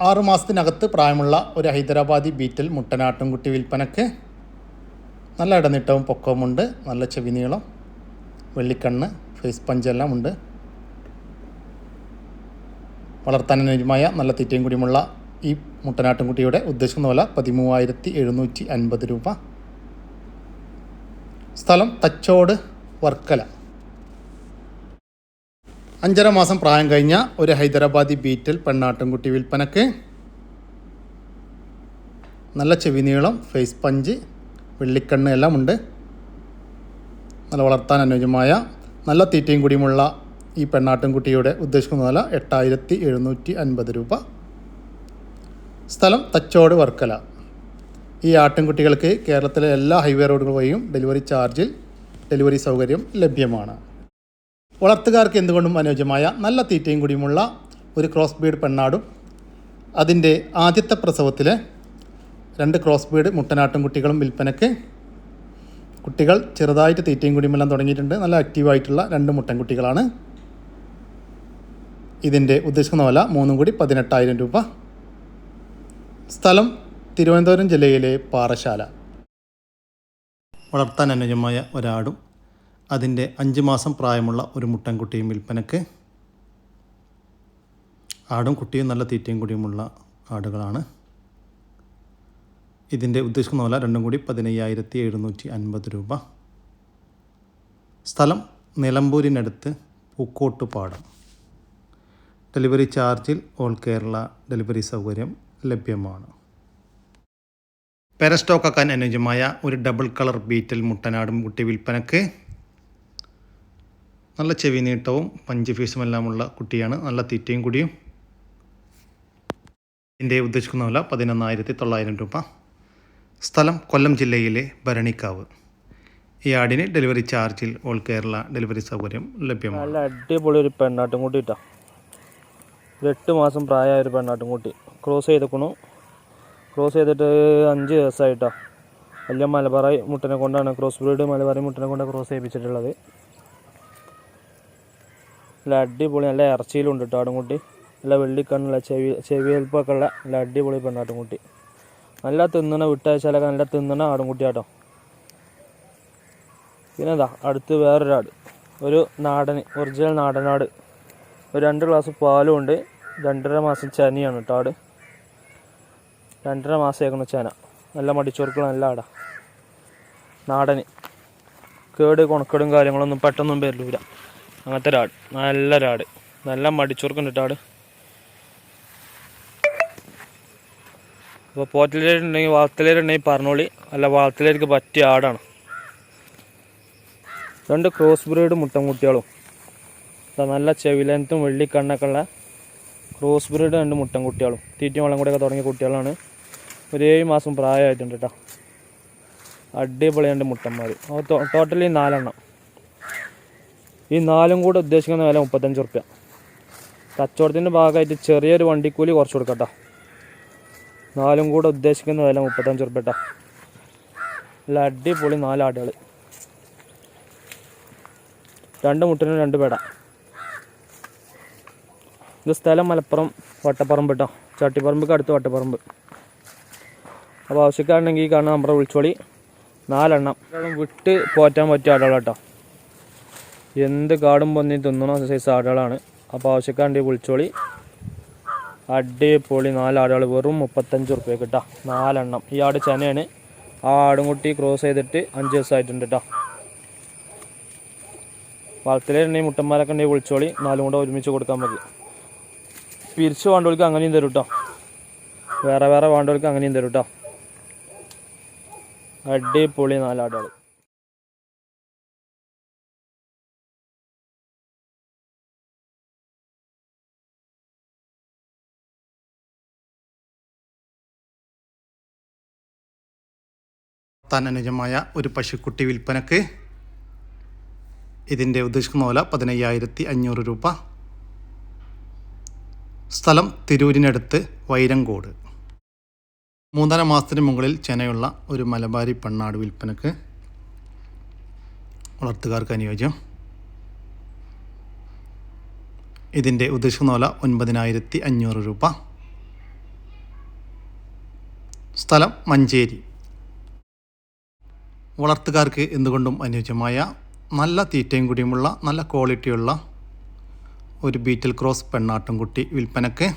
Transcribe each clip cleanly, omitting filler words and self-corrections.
6 മാസത്തിനകത്ത് പ്രായമുള്ള ഒരു ഹൈദരാബാദി ബീറ്റൽ മുട്ടനാട്ടുംകുട്ടി വിൽപ്പനക്ക്. നല്ല ഇടനീട്ടവും പൊക്കവുമുണ്ട്, നല്ല ചെവി നീളം, വെള്ളിക്കണ്ണ്, ഫേസ് പഞ്ചെല്ലാം ഉണ്ട്. വളർത്താൻ അനുയോജ്യമായ നല്ല തീറ്റയും കൂടിയുമുള്ള ഈ മുട്ടനാട്ടുംകുട്ടിയുടെ ഉദ്ദേശിക്കുന്ന വില 13,750 രൂപ. സ്ഥലം തച്ചോട്, വർക്കല. 5.5 മാസം പ്രായം കഴിഞ്ഞ ഒരു ഹൈദരാബാദി ബീറ്റൽ പെണ്ണാട്ടുംകുട്ടി വിൽപ്പനക്ക്. നല്ല ചെവി നീളം, ഫേസ് പഞ്ച്, വെള്ളിക്കണ്ണ് എല്ലാം ഉണ്ട്. നല്ല വളർത്താൻ അനുയോജ്യമായ നല്ല തീറ്റയും കൂടിയുമുള്ള ഈ പെണ്ണാട്ടുംകുട്ടിയുടെ ഉദ്ദേശിക്കുന്ന വില 8,750 രൂപ. സ്ഥലം തച്ചോട്, വർക്കല. ഈ ആട്ടിൻകുട്ടികൾക്ക് കേരളത്തിലെ എല്ലാ ഹൈവേ റോഡുകൾ വഴിയും ഡെലിവറി ചാർജിൽ ഡെലിവറി സൗകര്യം ലഭ്യമാണ്. വളർത്തുകാർക്ക് എന്തുകൊണ്ടും അനുയോജ്യമായ നല്ല തീറ്റയും കൂടിയുമുള്ള ഒരു ക്രോസ് ബീഡ് പെണ്ണാടും അതിൻ്റെ ആദ്യത്തെ പ്രസവത്തിലെ 2 ക്രോസ് ബീഡ് മുട്ടനാട്ടുംകുട്ടികളും വിൽപ്പനയ്ക്ക്. കുട്ടികൾ ചെറുതായിട്ട് തീറ്റയും കൂടിയുമെല്ലാം തുടങ്ങിയിട്ടുണ്ട്. നല്ല ആക്റ്റീവായിട്ടുള്ള 2 മുട്ടൻകുട്ടികളാണ്. ഇതിൻ്റെ ഉദ്ദേശിക്കുന്ന വില 3 കൂടി 18,000 രൂപ. സ്ഥലം തിരുവനന്തപുരം ജില്ലയിലെ പാറശാല. വളർത്താൻ അനുയോജ്യമായ ഒരാടും അതിൻ്റെ 5 മാസം പ്രായമുള്ള ഒരു മുട്ടൻകുട്ടിയും വിൽപ്പനക്ക്. ആടും കുട്ടിയും നല്ല തീറ്റയും കൂടിയുമുള്ള ആടുകളാണ്. ഇതിൻ്റെ ഉദ്ദേശിക്കുന്ന വില 2 കൂടി 15,750 രൂപ. സ്ഥലം നിലമ്പൂരിനടുത്ത് പൂക്കോട്ടുപാടം. ഡെലിവറി ചാർജിൽ ഓൾ കേരള ഡെലിവറി സൗകര്യം ലഭ്യമാണ്. പെരസ്റ്റോക്കാക്കാൻ അനുയോജ്യമായ ഒരു ഡബിൾ കളർ ബീറ്റൽ മുട്ടനാടും കുട്ടി വിൽപ്പനക്ക്. നല്ല ചെവി നീട്ടവും പഞ്ച് ഫീസുമെല്ലാമുള്ള കുട്ടിയാണ്. നല്ല തീറ്റയും കൂടിയും. ഇതിൻ്റെ ഉദ്ദേശിക്കുന്ന വില 11,900 രൂപ. സ്ഥലം കൊല്ലം ജില്ലയിലെ ഭരണിക്കാവ്. ഈ ആടിന് ഡെലിവറി ചാർജിൽ ഓൾ കേരള ഡെലിവറി സൗകര്യം ലഭ്യമാണ്. നല്ല അടിപൊളി ഒരു പെണ്ണാട്ടുംകുട്ടി ഇട്ടാ. 8 മാസം പ്രായമായ ഒരു പെണ്ണാട്ടുംകുട്ടി ക്രോസ് ചെയ്തേക്കണു. ക്രോസ് ചെയ്തിട്ട് 5 ദിവസമായിട്ടാണ്. വലിയ മലബാറി മുട്ടനെ കൊണ്ടാണ്, ക്രോസ് ബ്രീഡ് മലബാറി മുട്ടനെ കൊണ്ടാണ് ക്രോസ് ചെയ്യിപ്പിച്ചിട്ടുള്ളത്. നല്ല അടിപൊളി, നല്ല ഇറച്ചിയിലുണ്ട് കേട്ടോ ആടുംകുട്ടി. നല്ല വെള്ളിക്കണ്ണുള്ള ചെവി എൽപ്പൊക്കെ ഉള്ള നല്ല അടിപൊളി പെണ്ണാട്ടുംകുട്ടി. നല്ല തിന്നണ, വിട്ടയച്ചാലൊക്കെ നല്ല തിന്നണ ആടുംകുട്ടി കേട്ടോ. പിന്നെ എന്താ അടുത്ത് വേറൊരാട്, ഒരു നാടൻ, ഒറിജിനൽ നാടനാട്. ഒരു 2 ഗ്ലാസ് പാലും ഉണ്ട്. 2.5 മാസം ചനിയാണ് കേട്ടോ ആട്. 2.5 മാസമായിരിക്കണം ചന. നല്ല മടിച്ചോർക്കുള്ള നല്ല ആടാ. നാടന് കേട് കൊണക്കേടും കാര്യങ്ങളൊന്നും പെട്ടെന്നും വരില്ല. അങ്ങനത്തെ ഒരാട്, നല്ലൊരാട്, നല്ല മടിച്ചോർക്കുണ്ട് ആട്. അപ്പോൾ പോറ്റലേരുണ്ടെങ്കിൽ വളർത്തലേരുണ്ടെങ്കിൽ പറഞ്ഞോളി. അല്ല, വളർത്തലേക്ക് പറ്റിയ ആടാണ്. 2 ക്രോസ് ബ്രീഡ് മുട്ടൻകുട്ടികളും നല്ല ചെവിലനത്തും വെള്ളിക്കണ്ണൊക്കെ ഉള്ള ക്രോസ് ബ്രീഡ് 2 മുട്ടൻകുട്ടികളും തീറ്റയും വെള്ളം കൂടെയൊക്കെ തുടങ്ങിയ കുട്ടികളാണ്. ഒരു 7 മാസം പ്രായമായിട്ടുണ്ട് കേട്ടോ. അടിപൊളി 2 മുട്ടന്മാർ. ടോട്ടലി 4 എണ്ണം. ഈ 4ഉം കൂടെ ഉദ്ദേശിക്കുന്ന വില 35 റുപ്യ. കച്ചവടത്തിൻ്റെ ഭാഗമായിട്ട് ചെറിയൊരു വണ്ടിക്കൂലി കുറച്ച് കൊടുക്കട്ടോ. 4ഉം കൂടെ ഉദ്ദേശിക്കുന്ന വില 35 റുപ്യ കേട്ടോ. നല്ല അടിപൊളി 4 ആടുകൾ. 2 മുട്ടനും 2 പേട. ഇത് സ്ഥലം മലപ്പുറം വട്ടപ്പറമ്പ് കേട്ടോ. ചട്ടിപ്പറമ്പ് അടുത്ത് വട്ടപ്പറമ്പ്. അപ്പോൾ ആവശ്യക്കാരുണ്ടെങ്കിൽ ഈ കാണുന്ന നമ്പറെ വിളിച്ചോളി. 4 എണ്ണം വിട്ട് പോറ്റാൻ പറ്റിയ ആടുകൾ കേട്ടോ. എന്ത് കാടും പൊന്നി തിന്നണ സൈസ് ആടുകളാണ്. അപ്പോൾ ആവശ്യക്കാരുണ്ടെങ്കിൽ വിളിച്ചോളി. അടിപൊളി 4 ആടുകൾ വെറും 35 റുപ്യ കേട്ടോ. 4 എണ്ണം. ഈ ആട് ചനയാണ്. ആ ആടുംകുട്ടി ക്രോസ് ചെയ്തിട്ട് 5 ദിവസമായിട്ടുണ്ട് കേട്ടോ. വളർത്തലുണ്ടെങ്കിൽ മുട്ടന്മാരൊക്കെ ഉണ്ടെങ്കിൽ വിളിച്ചോളി. 4ഉം കൂടെ ഒരുമിച്ച് കൊടുക്കാൻ മതി. പിരിച്ച് വേണ്ടവർക്ക് അങ്ങനെയും തരും കേട്ടോ. വേറെ വേണ്ടവർക്ക് അങ്ങനെയും തരും കേട്ടോ. അടിപൊളി 4 ആടുകൾ. താൻ അനുജമായ ഒരു പശുക്കുട്ടി വിൽപ്പനക്ക്. ഇതിൻ്റെ ഉദ്ദേശിക്കുന്ന വില 15,500 രൂപ. സ്ഥലം തിരൂരിനടുത്ത് വൈരങ്കോട്. 3.5 മാസത്തിന് മുകളിൽ ചെനയുള്ള ഒരു മലബാരി പെണ്ണാട് വിൽപ്പനക്ക്. വളർത്തുകാർക്ക് അനുയോജ്യം. ഇതിൻ്റെ ഉദ്ദേശിക്കുന്ന വില 9,500 രൂപ. സ്ഥലം മഞ്ചേരി. വളർത്തുകാർക്ക് എന്തുകൊണ്ടും അനുയോജ്യമായ നല്ല തീറ്റയും കൂടിയുമുള്ള നല്ല ക്വാളിറ്റിയുള്ള ഒരു ബീറ്റൽ ക്രോസ് പെണ്ണാട്ടുംകുട്ടി വിൽപ്പനക്ക്.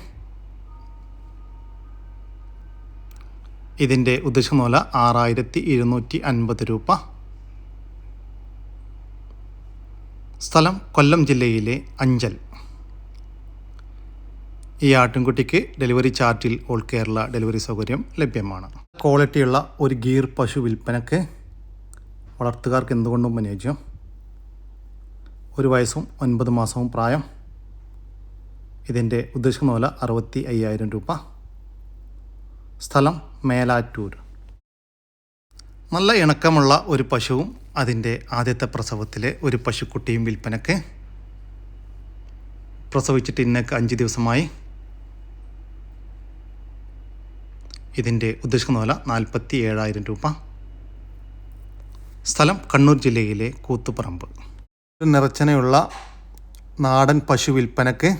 ഇതിൻ്റെ ഉദ്ദേശിക്കുന്ന വില 6250 രൂപ. സ്ഥലം കൊല്ലം ജില്ലയിലെ അഞ്ചൽ. ഈ ആട്ടിൻകുട്ടിക്ക് ഡെലിവറി ചാർജിൽ ഓൾ കേരള ഡെലിവറി സൗകര്യം ലഭ്യമാണ്. ക്വാളിറ്റിയുള്ള ഒരു ഗീർ പശു വിൽപ്പനക്ക്. വളർത്തുകാർക്ക് എന്തുകൊണ്ടും അനുയോജ്യം. 1 വയസ്സും 9 മാസവും പ്രായം. ഇതിൻ്റെ ഉദ്ദേശിക്കുന്ന വില 65,000 രൂപ. സ്ഥലം മേലാറ്റൂർ. നല്ല ഇണക്കമുള്ള ഒരു പശുവും അതിൻ്റെ ആദ്യത്തെ പ്രസവത്തിലെ ഒരു പശുക്കുട്ടിയും വിൽപ്പനക്ക്. പ്രസവിച്ചിട്ട് ഇന്നേക്ക് 5 ദിവസമായി. ഇതിൻ്റെ ഉദ്ദേശിക്കുന്ന വില 47,000 രൂപ. സ്ഥലം കണ്ണൂർ ജില്ലയിലെ കൂത്തുപറമ്പ്. നിറച്ചനയുള്ള നാടൻ പശു വിൽപ്പനക്ക്.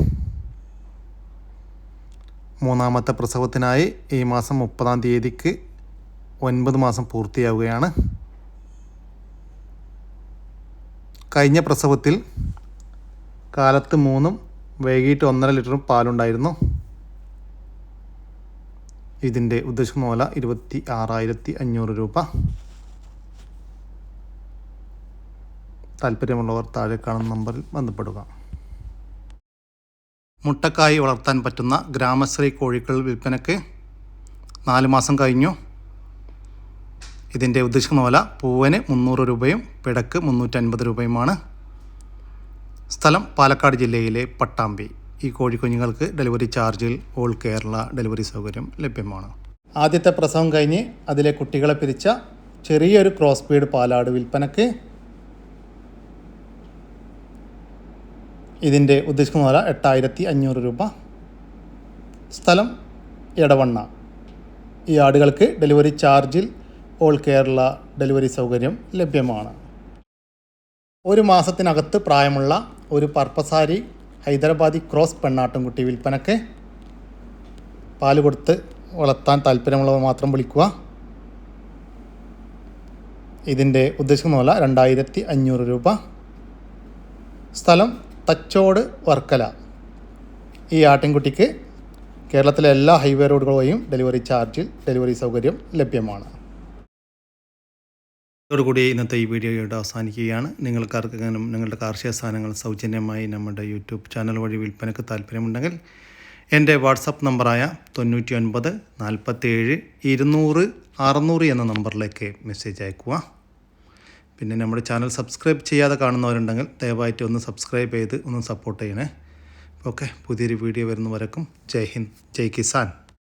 3ാമത്തെ പ്രസവത്തിനായി ഈ മാസം 30-ാം തീയതിക്ക് 9 മാസം പൂർത്തിയാവുകയാണ്. കഴിഞ്ഞ പ്രസവത്തിൽ കാലത്ത് 3-ഉം വൈകിട്ട് 1.5 ലിറ്ററും പാലുണ്ടായിരുന്നു. ഇതിൻ്റെ ഉദ്ദേശിക്കുന്ന വില 26,500 രൂപ. താല്പര്യമുള്ളവർ താഴെ കാണുന്ന നമ്പറിൽ ബന്ധപ്പെടുക. മുട്ടക്കായി വളർത്താൻ പറ്റുന്ന ഗ്രാമശ്രീ കോഴികൾ വിൽപ്പനക്ക്. 4 മാസം കഴിഞ്ഞു. ഇതിൻ്റെ ഉദ്ദേശിക്കുന്ന വില പൂവന് 300 രൂപയും പിടക്ക് 350 രൂപയുമാണ്. സ്ഥലം പാലക്കാട് ജില്ലയിലെ പട്ടാമ്പി. ഈ കോഴിക്കുഞ്ഞുങ്ങൾക്ക് ഡെലിവറി ചാർജിൽ ഓൾ കേരള ഡെലിവറി സൗകര്യം ലഭ്യമാണ്. ആദ്യത്തെ പ്രസവം കഴിഞ്ഞ് അതിലെ കുട്ടികളെ പിരിച്ച ചെറിയൊരു ക്രോസ് ബീഡ് പാലാട് വിൽപ്പനക്ക്. ഇതിൻ്റെ ഉദ്ദേശിക്കുന്ന വില 8,500 രൂപ. സ്ഥലം എടവണ്ണ. ഈ ആടുകൾക്ക് ഡെലിവറി ചാർജിൽ ഓൾ കേരള ഡെലിവറി സൗകര്യം ലഭ്യമാണ്. 1 മാസത്തിനകത്ത് പ്രായമുള്ള ഒരു പർപ്പസാരി ഹൈദരാബാദി ക്രോസ് പെണ്ണാട്ടുംകുട്ടി വിൽപ്പനക്ക്. പാല് കൊടുത്ത് വളർത്താൻ താല്പര്യമുള്ളവർ മാത്രം വിളിക്കുക. ഇതിൻ്റെ ഉദ്ദേശിക്കുന്ന വില 2,500 രൂപ. സ്ഥലം തച്ചോട് വർക്കല. ഈ ആട്ടിൻകുട്ടിക്ക് കേരളത്തിലെ എല്ലാ ഹൈവേ റോഡുകൾ വഴിയും ഡെലിവറി ചാർജിൽ ഡെലിവറി സൗകര്യം ലഭ്യമാണ്. ഇതോടുകൂടി ഇന്നത്തെ ഈ വീഡിയോയുടെ അവസാനിക്കുകയാണ്. നിങ്ങൾക്കാർക്കെങ്കിലും നിങ്ങളുടെ കാർഷിക സാധനങ്ങൾ സൗജന്യമായി നമ്മുടെ യൂട്യൂബ് ചാനൽ വഴി വിൽപ്പനയ്ക്ക് താല്പര്യമുണ്ടെങ്കിൽ എൻ്റെ വാട്സപ്പ് നമ്പറായ 99 47 200 600 എന്ന നമ്പറിലേക്ക് മെസ്സേജ് അയക്കുക. പിന്നെ നമ്മുടെ ചാനൽ സബ്സ്ക്രൈബ് ചെയ്യാതെ കാണുന്നവരുണ്ടെങ്കിൽ ദയവായിട്ട് ഒന്ന് സബ്സ്ക്രൈബ് ചെയ്ത് ഒന്ന് സപ്പോർട്ട് ചെയ്യണേ. ഓക്കെ, പുതിയൊരു വീഡിയോ വരുന്നവരേക്കും ജയ് ഹിന്ദ്, ജയ് കിസാൻ.